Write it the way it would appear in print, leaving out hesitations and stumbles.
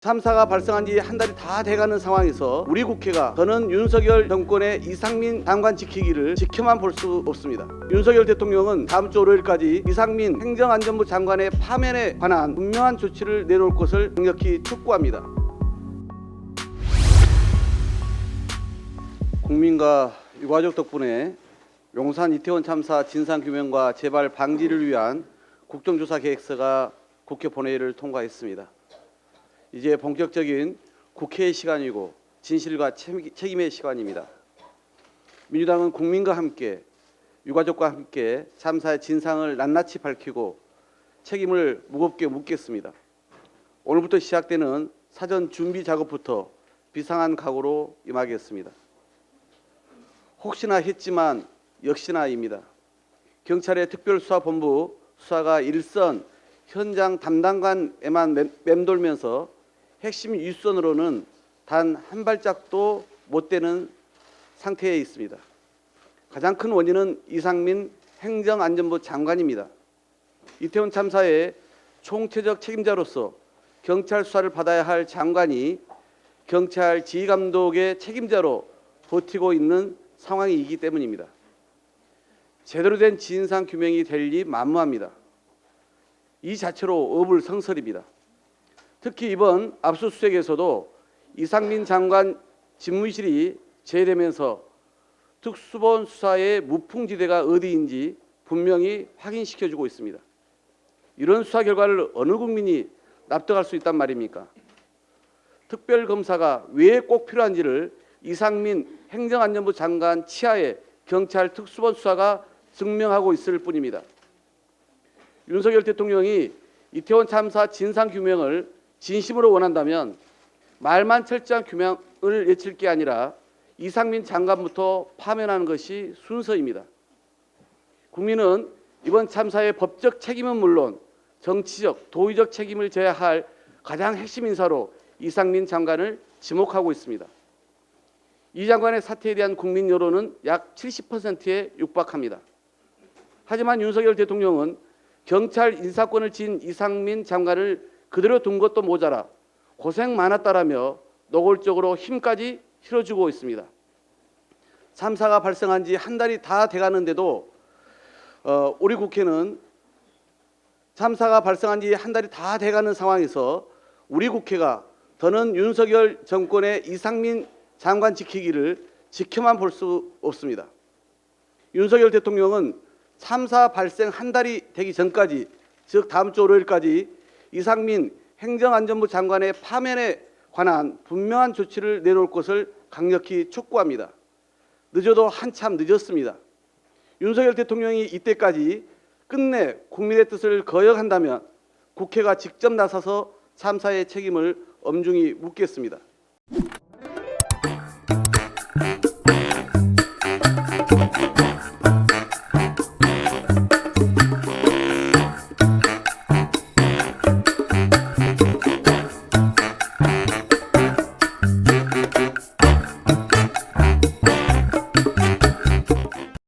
참사가 발생한 지 한 달이 다 돼가는 상황에서 우리 국회가 더는 윤석열 정권의 이상민 장관 지키기를 지켜만 볼 수 없습니다. 윤석열 대통령은 다음 주 월요일까지 이상민 행정안전부 장관의 파면에 관한 분명한 조치를 내놓을 것을 강력히 촉구합니다. 국민과 유가족 덕분에 용산 이태원 참사 진상규명과 재발 방지를 위한 국정조사 계획서가 국회 본회의를 통과했습니다. 이제 본격적인 국회의 시간이고 진실과 책임의 시간입니다. 민주당은 국민과 함께 유가족과 함께 참사의 진상을 낱낱이 밝히고 책임을 무겁게 묻겠습니다. 오늘부터 시작되는 사전 준비 작업부터 비상한 각오로 임하겠습니다. 혹시나 했지만 역시나입니다. 경찰의 특별수사본부 수사가 일선 현장 담당관에만 맴돌면서 핵심 윗선으로는 단 한 발짝도 못 되는 상태에 있습니다. 가장 큰 원인은 이상민 행정안전부 장관입니다. 이태원 참사의 총체적 책임자로서 경찰 수사를 받아야 할 장관이 경찰 지휘감독의 책임자로 버티고 있는 상황이기 때문입니다. 제대로 된 진상규명이 될 리 만무합니다. 이 자체로 어불성설입니다. 특히 이번 압수수색에서도 이상민 장관 집무실이 제외되면서 특수본 수사의 무풍지대가 어디인지 분명히 확인시켜주고 있습니다. 이런 수사 결과를 어느 국민이 납득할 수 있단 말입니까? 특별검사가 왜 꼭 필요한지를 이상민 행정안전부 장관 치하의 경찰 특수본 수사가 증명하고 있을 뿐입니다. 윤석열 대통령이 이태원 참사 진상규명을 진심으로 원한다면 말만 철저한 규명을 외칠 게 아니라 이상민 장관부터 파면하는 것이 순서입니다. 국민은 이번 참사의 법적 책임은 물론 정치적, 도의적 책임을 져야 할 가장 핵심 인사로 이상민 장관을 지목하고 있습니다. 이 장관의 사퇴에 대한 국민 여론은 약 70%에 육박합니다. 하지만 윤석열 대통령은 경찰 인사권을 쥔 이상민 장관을 그대로 둔 것도 모자라 고생 많았다라며 노골적으로 힘까지 실어주고 있습니다. 참사가 발생한 지 한 달이 다 돼가는데도 우리 국회는 참사가 발생한 지 한 달이 다 돼가는 상황에서 우리 국회가 더는 윤석열 정권의 이상민 장관 지키기를 지켜만 볼 수 없습니다. 윤석열 대통령은 참사 발생 한 달이 되기 전까지, 즉 다음 주 월요일까지 이상민 행정안전부 장관의 파면에 관한 분명한 조치를 내놓을 것을 강력히 촉구합니다. 늦어도 한참 늦었습니다. 윤석열 대통령이 이때까지 끝내 국민의 뜻을 거역한다면 국회가 직접 나서서 참사의 책임을 엄중히 묻겠습니다.